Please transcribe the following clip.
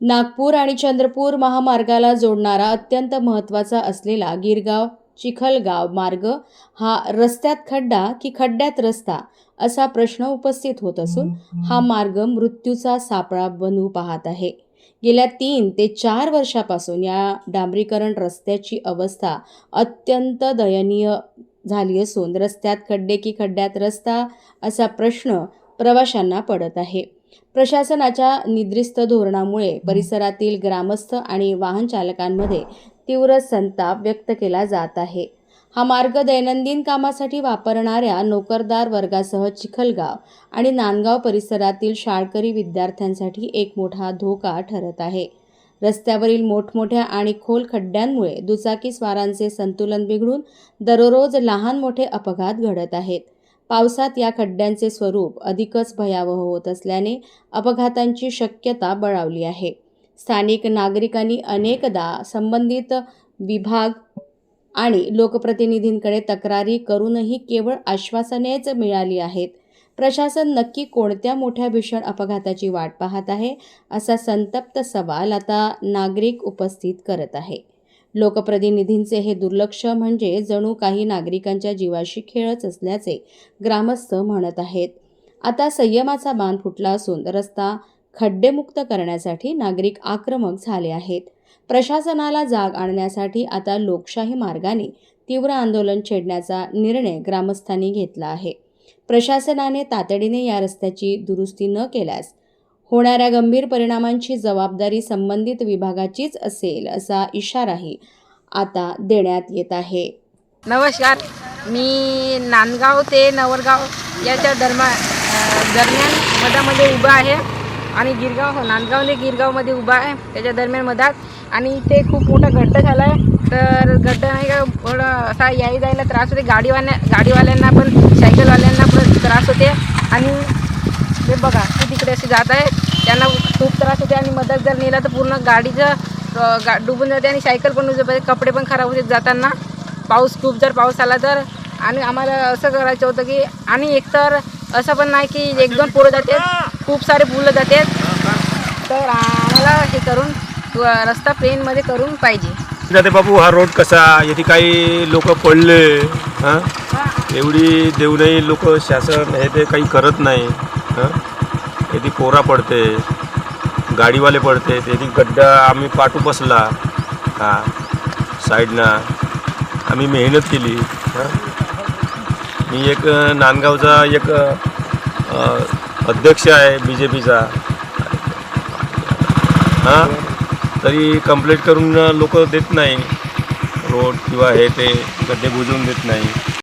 नागपूर आणि चंद्रपूर महामार्गाला जोडणारा अत्यंत महत्त्वाचा असलेला गिरगाव चिखलगाव मार्ग हा रस्त्यात खड्डा की खड्ड्यात रस्ता असा प्रश्न उपस्थित होत असून हा मार्ग मृत्यूचा सापळा बनू पाहत आहे। गेल्या 3 ते 4 वर्षापासून या डांबरीकरण रस्त्याची अवस्था अत्यंत दयनीय झाली असून रस्त्यात खड्डे की खड्ड्यात रस्ता असा प्रश्न प्रवाशांना पडत आहे। प्रशासनाच्या निद्रिस्त धोरणामुळे परिसरातील ग्रामस्थ आणि वाहन चालकांमध्ये तीव्र संताप व्यक्त केला जात आहे। हा मार्ग दैनंदिन कामासाठी वापरणाऱ्या नोकरदार वर्गासह चिखलगाव आणि नांदगाव परिसरातील शाळकरी विद्यार्थ्यांसाठी एक मोठा धोका ठरत आहे। रस्त्यावरील मोठमोठ्या आणि खोल खड्ड्यांमुळे दुचाकीस्वारांचे संतुलन बिघडून दररोज लहान मोठे अपघात घडत आहेत। पावसात या खड्ड्यांचे स्वरूप अधिकच भयावह होत असल्याने अपघातांची शक्यता बळावली आहे। स्थानिक नागरिकांनी अनेकदा संबंधित विभाग आणि लोकप्रतिनिधींकडे तक्रारी करूनही केवळ आश्वासनेच मिळाली आहेत। प्रशासन नक्की कोणत्या मोठ्या भीषण अपघाताची वाट पाहत आहे असा संतप्त सवाल आता नागरिक उपस्थित करत आहे। लोकप्रतिनिधींचे हे दुर्लक्ष म्हणजे जणू काही नागरिकांच्या जीवाशी खेळच असल्याचे ग्रामस्थ म्हणत आहेत। आता संयमाचा बांध फुटला असून रस्ता खड्डेमुक्त करण्यासाठी नागरिक आक्रमक झाले आहेत। प्रशासनाला जाग आणण्यासाठी आता लोकशाही मार्गाने तीव्र आंदोलन छेडण्याचा निर्णय ग्रामस्थांनी घेतला आहे। प्रशासनाने तातडीने या रस्त्याची दुरुस्ती न केल्यास होणाऱ्या गंभीर परिणामांची जबाबदारी संबंधित विभागाचीच असेल असा इशाराही आता देण्यात येत आहे। नमस्कार, मी नांदगाव ते नवरगाव याच्या दरम्यान मधामध्ये उभा आहे आणि नांदगाव ते गिरगावमध्ये उभा आहे। त्याच्या दरम्यान मधात आणि इथे खूप मोठा गड्डा झाला आहे। तर गड्डा नाही का थोडं असा यायला जायला त्रास होते, गाडीवाल्यांना पण सायकलवाल्यांना पण त्रास होते। आणि ते बघा ते तिकडे असे जात आहे, त्यांना खूप त्रास होते आणि मधात जर नेला तर पूर्ण गाडीचं डुबून जाते आणि सायकल पण उजळते, कपडे पण खराब होते जाताना। खूप जर पाऊस आला तर आणि आम्हाला असं करायचं होतं की आणि एकतर असं पण नाही की 1-2 पोरं जाते, खूप सारे मुलं जाते। तर आम्हाला हे करून रस्ता प्लेनमध्ये करून पाहिजे जाते बाबू। हा रोड कसा येथे काही लोक पडले, हां एवढी देऊनही लोक शासन हे ते काही करत नाही। येथे कोरा पडते, गाडीवाले पडते, येथे गड्डा आम्ही पाठू बसला हां साईडना आम्ही मेहनत केली। मी एक नांदगावचा एक अध्यक्ष आहे BJPचा, हां तरी कंप्लेंट करून लोक देत नाही रोड किंवा हे ते गड्डे बुजवून देत नाही।